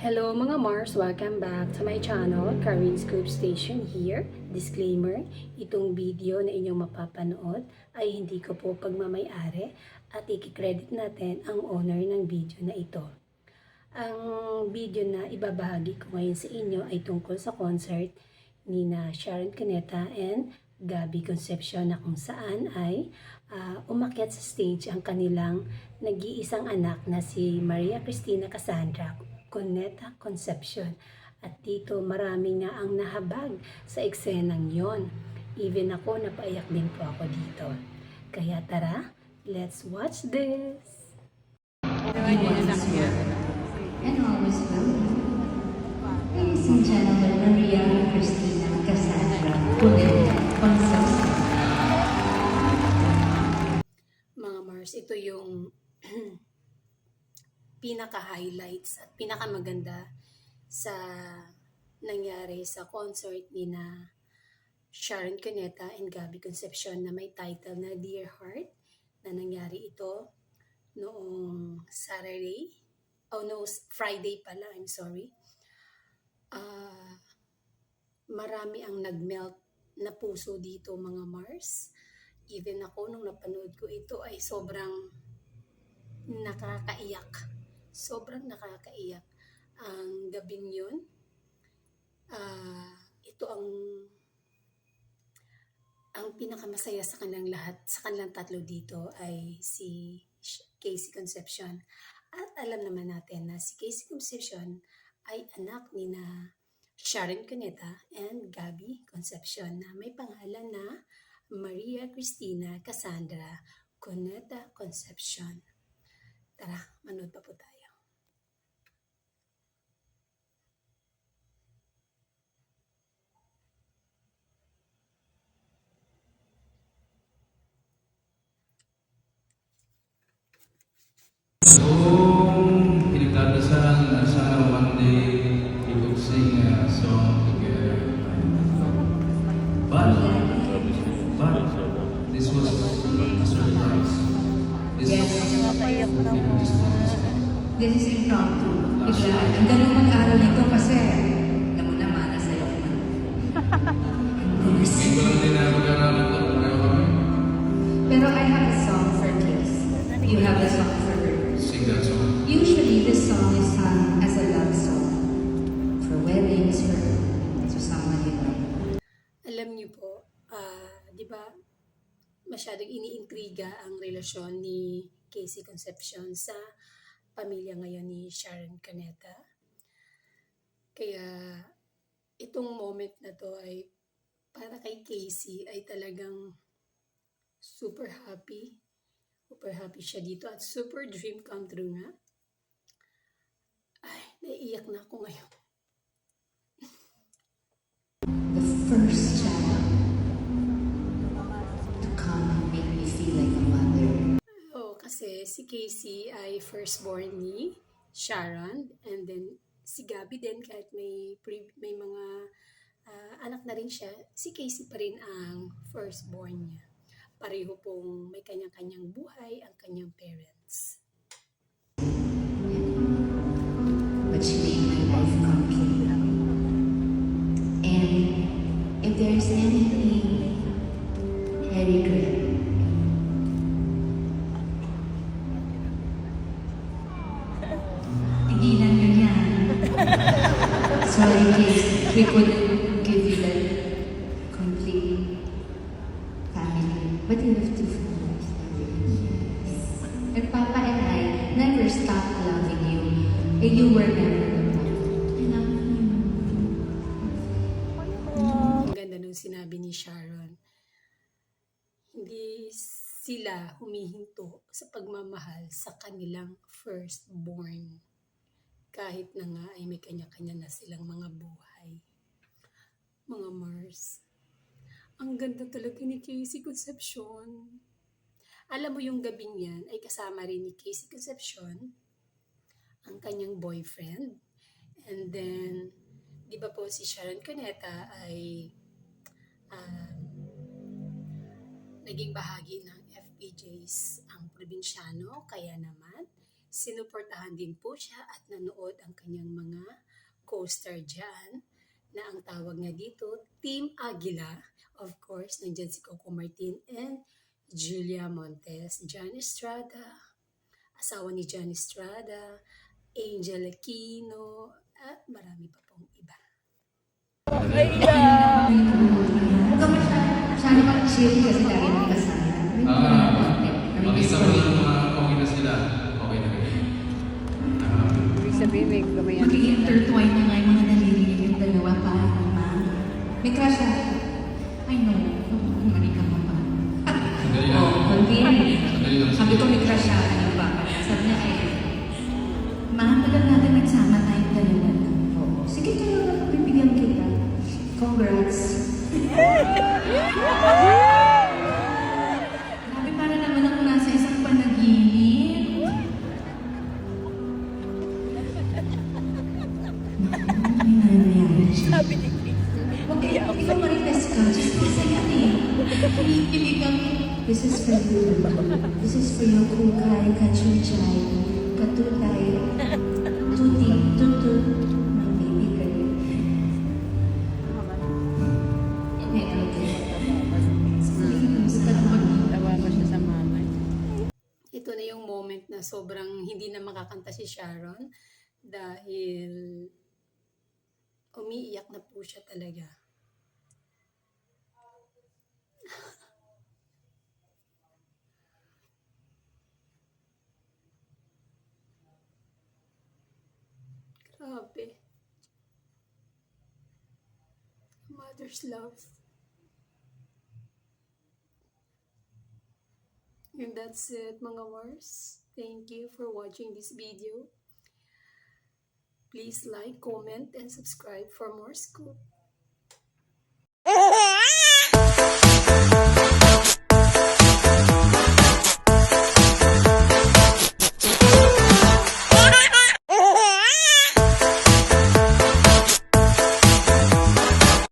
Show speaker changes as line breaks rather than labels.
Hello mga Mars! Welcome back to my channel, Karin Scoop Station here. Disclaimer, itong video na inyong mapapanood ay hindi ko po pagmamay-ari at ikikredit natin ang owner ng video na ito. Ang video na ibabahagi ko ngayon sa inyo ay tungkol sa concert ni na Sharon Cuneta and Gabby Concepcion na kung saan ay umakyat sa stage ang kanilang nag-iisang anak na si Maria Cristina Cassandra Cuneta Concepcion. At dito marami nga ang nahabag sa eksenang yon. Even ako napaiyak din po ako dito. Kaya tara, let's watch this!
And always will. Ladies and gentlemen, Maria Cristina Cassandra Cuneta Concepcion.
Mga Mars, ito yung pinaka-highlights at pinakamaganda sa nangyari sa concert ni na Sharon Cuneta and Gabby Concepcion na may title na Dear Heart, na nangyari ito noong Friday pala, I'm sorry. Marami ang nagmelt na puso dito mga Mars. Even ako nung napanood ko ito ay sobrang nakakaiyak. Sobrang nakakaiyak. Ang gabing yun, ito ang pinakamasaya sa kanilang lahat, sa kanilang tatlo dito ay si Casey Concepcion. At alam naman natin na si Casey Concepcion ay anak ni na Sharon Cuneta and Gabby Concepcion na may pangalan na Maria Cristina Cassandra Cuneta Concepcion. Tara, manood pa po tayo.
So, pinagdadasal na sana one day we could sing a song together. But this was a surprise.
This is impromptu. Bigla. Ang galing mag-aral nito kasi alam mo naman, nasa iyo naman.
Hindi ko lang din na mag-aralan ito.
Pero I have a song for Case. You have a song for her.
Sing that song.
Usually, this song is sung as a love song. For weddings, for someone you love.
Alam niyo po, di ba, masyadong iniintriga ang relasyon ni Casey Concepcion sa pamilya ngayon ni Sharon Cuneta. Kaya itong moment na to ay para kay Casey ay talagang super happy. Super happy siya dito at super dream come true nga. Ay, naiiyak na ako ngayon.
The first child to come and make me feel like a mother.
Kasi si Casey ay firstborn ni Sharon and then si Gabby din kahit may mga anak na rin siya, si Casey pa rin ang firstborn niya. Pareho pong may kanyang-kanyang buhay ang kanyang parents.
But she made my life complete. And if there's anything I regret, tigilan nyo yan. Sorry, kids. We couldn't give you that complete family. But you have two families. And Papa and I never stopped loving you. And you were never apart. I love you.
Ang ganda nung sinabi ni Sharon. Hindi sila humihinto sa pagmamahal sa kanilang firstborn. Kahit na nga ay may kanya-kanya na silang mga buhay. Mga Mars, ang ganda talaga ni Casey Concepcion. Alam mo yung gabing yan ay kasama rin ni Casey Concepcion ang kanyang boyfriend. And then, di ba po si Sharon Cuneta ay naging bahagi ng FPJs ang probinsyano. Kaya naman, sinuportahan din po siya at nanood ang kanyang mga co-star dyan na ang tawag nga dito, Team Aguila. Of course, nandyan si Coco Martin and Julia Montes, John Estrada, asawa ni John Estrada, Angel Aquino, at marami pa pong iba.
Masyado mag-chill kasi lagi may kasama.
Makita mo lang okay na sila. Okay na kayo.
Ibig sabihin, may kamayan.
Mag-intertwine na nga yung mga nalilinig yung dalawa pa. May crush ako. I know. Mali ka pa.
Sandali lang. Sandali lang.
Sabi ko may crush ako. Ano ba? Sabi niya tagal natin nagsama tayong dalawa. Sige kayo, bibigyan kita. Congrats. Grabe, para naman ako nasa isang panaginip. May nangyayari siya.
Sabi ni Chris.
Ikaw ma-request ka, just masaya eh. Kinikilig kami. This is for you. This is for your kukay, kachuchay, katulay, tuti, tutu, my baby girl. Okay, okay.
Tawa mo siya sa mama.
Ito na yung moment na sobrang hindi na makakanta si Sharon dahil umiiyak na po siya talaga. Grabe. Mother's love. And that's it, mga Wars. Thank you for watching this video. Please like, comment, and subscribe for more scoop.